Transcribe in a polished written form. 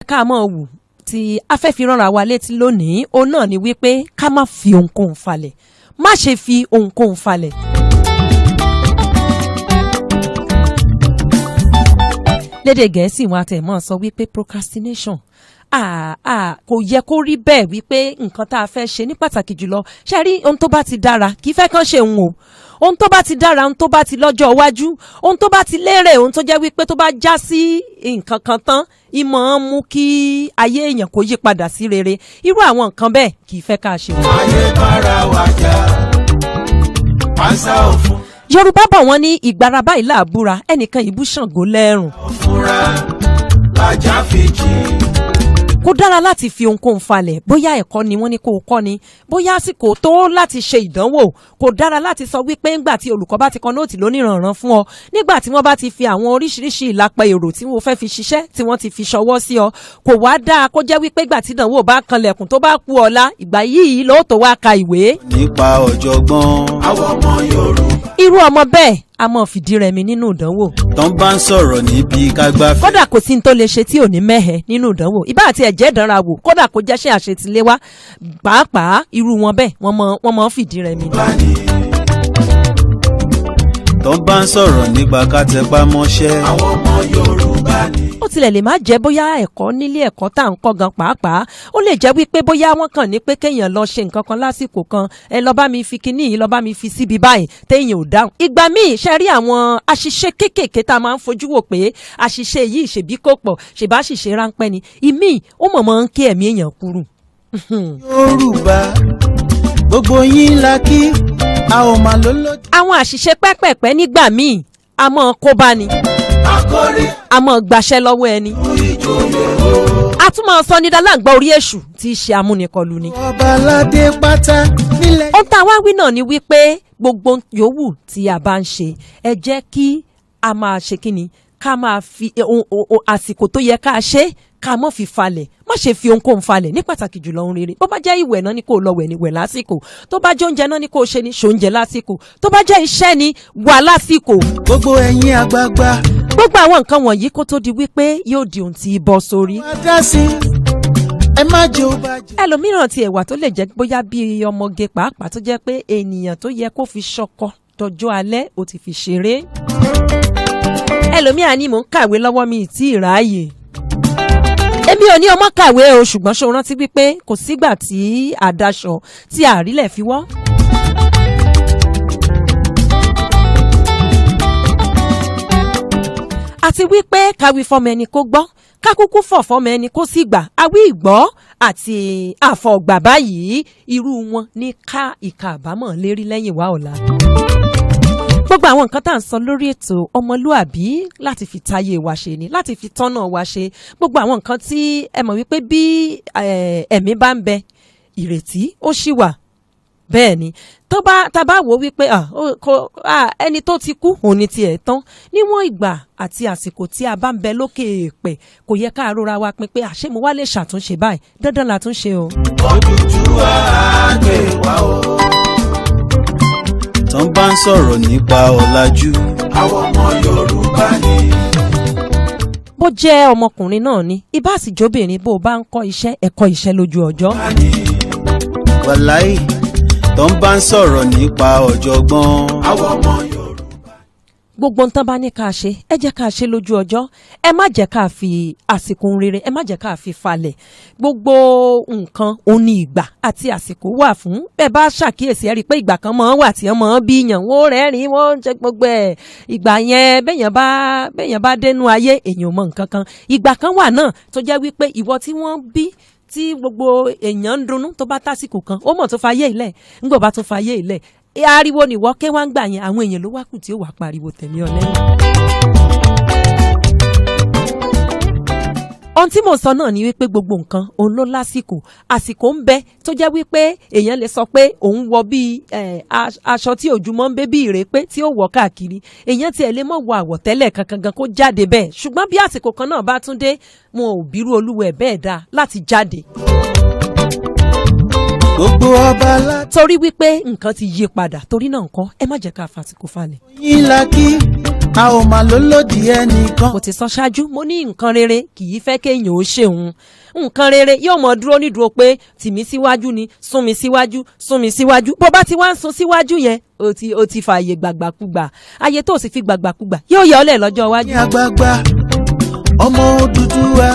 ká máa wù tí a fẹ́ fi ránra wa létí lónìí òun náà ni wípé ká má fi ohunkóhun falẹ̀ má ṣe fi ohunkóhun falẹ̀. lédè Gẹ̀ẹ́sì wọn àtẹ̀mọ́ sọ wípé procrastination kò yẹ kó rí bẹ́ẹ̀ wípé nǹkan tá a fẹ́ ṣe ní pàtàkì jùlọ ṣe rí ohun tó bá ti dára kì í fẹ́ kán ṣe òun o ohun tó bá ti dára ohun tó bá ti lọ́jọ́ iwájú ohun tó bá ti lérè ohun tó jẹ́ wípé tó bá já sí nǹkan kan tán ìmọ̀ ń mú kí ayé èèyàn kó yí padà sí rere irú àwọn nǹkan bẹ́ẹ̀ kì í fẹ́ ká ṣe. ayé bára wa jà pàṣẹ òfin. Yorùbá bọ̀ wọ́n ní ìgbára báyìí làbúra ẹnìkan ìbú Ṣàngó lẹ́rùn. fúnra làjà fi jì. Kò dára láti fi ohunkóhun falẹ̀ bóyá ẹ̀kọ́ ni wọ́n ní kó o kọ́ ni bóyá àsìkò tó láti ṣe ìdánwò kò dára láti sọ wípé ńgbà tí olùkọ́ bá ti kọ nóòtì lóníranran fún ọ nígbà tí wọ́n bá ti fi àwọn oríṣiríṣi ìlápá èrò tí wọ́n fẹ́ fi ṣiṣẹ́ tí wọ́n ti fi ṣọwọ́ sí ọ kò wá dáa kó jẹ́ wípé ìgbà tí ìdánwò bá kanlẹ̀kùn tó bá kú ọ̀la ìgbà yìí ló tó wá ka ìwé. nípa ọ̀jọ̀gbọ́n àwọn ọmọ Yorùbá. irú ọmọ bẹ́ẹ̀ a mọ̀ fìdí rẹmi nínú ìdánwò. tán bá ń sọ̀rọ̀ níbi kágbáfẹ́. kódà kò sí ní tó lè ṣe tí ò ní mẹ́hẹ̀ nínú ìdánwò ìbá àti ẹ̀jẹ̀ ìdánra wò kódà kò jẹ́ ṣe àṣetiléwá pàápàá irú wọn bẹ́ẹ̀ wọ́n mọ̀ fìdí rẹmi. tán bá ń sọ̀rọ̀ nípa kátẹpá mọ́ṣẹ́. àwọn ọmọ Yorùbá ni. ó tilẹ̀ lè má jẹ́ bóyá ẹ̀kọ́ nílé ẹ̀kọ́ tá à ń kọ́ gan pàápàá ó lè jẹ́ wípé bóyá wọ́n kàn ní pé kéèyàn lọ ṣe nǹkan kan lásìkò kan ẹ lọ bá mi fi kinní yìí lọ bá mi fi síbi báyìí téèyàn ò dáhùn. ìgbà míì ṣe rí àwọn àṣìṣe kéékèèké tá a máa ń fojú wò pé àṣìṣe yìí ṣèbí kò pọ̀ ṣèbá ṣìṣe ráńpẹ́ ni ìmíì ó mọ̀mọ́ ń kí ẹ̀mí èèyàn kúrú. Yorùbá gbogbo yín la kí a ò máa lóló. àwọn àṣìṣe pẹ́pẹ̀pẹ́ nígbà míì a mọ̀ kó bá ni a mọ̀ gbàṣẹ́ lọ́wọ́ ẹni a tún máa sọ ní dáláǹgbá orí èṣù tí í ṣe amúnikọlù ni. ọba aládé pátá nílẹ̀. ohun tá a wá wí náà ni wípé gbogbo yòówù tí a bá ń ṣe ẹ jẹ́ kí a máa ṣe kí ni ká máa fi àsìkò tó yẹ ká ṣe ká mọ́ fi falẹ̀ má ṣe fi ohunkóhun falẹ̀ ní pàtàkì jùlọ ohun rere bó bá jẹ́ ìwẹ̀ náà ni kó lọ wẹ̀ ní wẹ̀ lásìkò tó bá jẹ́ oúnjẹ náà ni kó ṣe ní ṣoúnjẹ lásìkò tó bá jẹ́ iṣẹ́ ni wà lásìkò. gbogbo ẹ̀yin àgbààgbà. gbogbo àwọn nǹkan wọ̀nyí kó tó di wípé yóò di ohun tí bọ́ sórí. wá dá sí ẹ má jẹ́ ó bàjẹ́. ẹlòmíràn ti ẹ̀wà tó lè jẹ́ bóyá bí ọmọge pàápàá tó jẹ́ pé ènìyàn tó yẹ kó fi ṣọkọ dọjọ́ alẹ́ ó ti fi ṣeré. ẹlòmíràn ni mò ń kàwé lọ́wọ́ mi tí ì ráàyè. èmi ò ní ọmọ kàwé o ṣùgbọ́n ṣó rántí wípé kò sígbà tí àdáṣọ tí àrílẹ̀ fi wọ́. àti wípé káwí fọmọ ẹni kó gbọ́ kákúkú fọ̀ fọmọ ẹni kó sì gbà àwí ìgbọ́ àti àfọ̀gbà báyìí irú wọn ní ká ìka àbámọ̀ lérí lẹ́yìn wá ọ̀la. gbogbo àwọn nǹkan tá à ń sọ lórí ètò ọmọlúàbí láti fi táyé wa ṣe ni láti fi tọ́nà wa ṣe gbogbo àwọn nǹkan tí ẹ mọ̀ wípé bí ẹ̀mí bá ń bẹ ìrètí ó ṣì wà bẹ́ẹ̀ ni tá bá wò wípé ẹni tó ti kú òun ni tiẹ̀ tán níwọ̀n ìgbà àti àsìkò tí a bá ń bẹ lókè èèpẹ̀ kò yẹ ká rora wa pin pé àṣé mo wá lè ṣàtúnṣe báyìí dandan la tún ṣe o. Odùduwà gbé wa o. tán bá ń sọ̀rọ̀ nípa ọ̀làjú. àwọn ọmọ Yorùbá ni. bó jẹ́ ọmọkùnrin náà ni ibà sì jóbìnrin bó o bá ń kọ́ iṣẹ́ ẹ̀kọ́ iṣẹ́ lójú ọjọ́. wàláì tán bá ń sọ̀rọ̀ nípa ọ̀jọ̀gbọ́n. àwọn ọmọ Yorùbá. gbogbo nǹkan bá ní ká ṣe ẹ jẹ́ ká ṣe lójú ọjọ́ ẹ má jẹ́ ká fi àsìkò rere ẹ má jẹ́ ká fi falẹ̀ gbogbo nǹkan òun ni ìgbà àti àsìkò wà fún bẹ́ẹ̀ bá ṣàkíyèsí ẹ rí i pé ìgbà kan máa ń wà tí wọ́n máa ń bí yàn wọ́n rẹ́rìn-ín wọ́n ń jẹ gbogbo ẹ̀ ìgbà yẹn bẹ́yàn bá dénú ayé èèyàn mọ nǹkan kan ìgbà kan wà náà tó jẹ́ wípé ìwọ tí wọ́n bí tí gbogbo èèyàn ń dunnú tó bá tásìkò kan ó mọ̀ tó fayé ilẹ̀ ńgbọ̀ bá tó fayé ilẹ̀ ariwo ni wọ́n ké wá ń gbà yẹn àwọn èèyàn ló wá kù tí ó wà pariwo tẹ̀lé ọ lẹ́yìn. ohun tí mo sọ náà ni wípé gbogbo nǹkan òun ló lásìkò àsìkò ń bẹ tó jẹ́ wípé èèyàn lè sọ pé òun wọ bíi aṣọ tí òjúmọ́ ń bẹ bí ìrèpé tí ó wọ̀ káàkiri èèyàn tiẹ̀ lè mọ̀ wọ àwọ̀tẹ́lẹ̀ kankan gan kó jáde bẹ́ẹ̀ ṣùgbọ́n bí àsìkò kan náà bá tún dé wọn ò bírú olúwẹ̀ bẹ́ẹ̀ dáa láti jáde. gbogbo ọba aládé. torí wípé nǹkan ti yí padà torí náà ńkọ́ ẹ má jẹ́ ká fàsìkò falẹ̀. yín la kí a ò máa lólòdì ẹnìkan. mo ti sọ ṣáájú mo ní nǹkan rere kì í fẹ́ kéèyàn ó ṣeun nǹkan rere yóò mọ dúró nídúró pé tìmí síwájú ni sún mi síwájú sún mi síwájú bó bá ti wá ń sún síwájú yẹn o ti fààyè gbàgbàkúgbà ayé tó sì fi gbàgbàkúgbà yóò yọ ọ́ lẹ̀ lọ́jọ́ iwájú. ní àgbààgbà ọmọ Odùduwà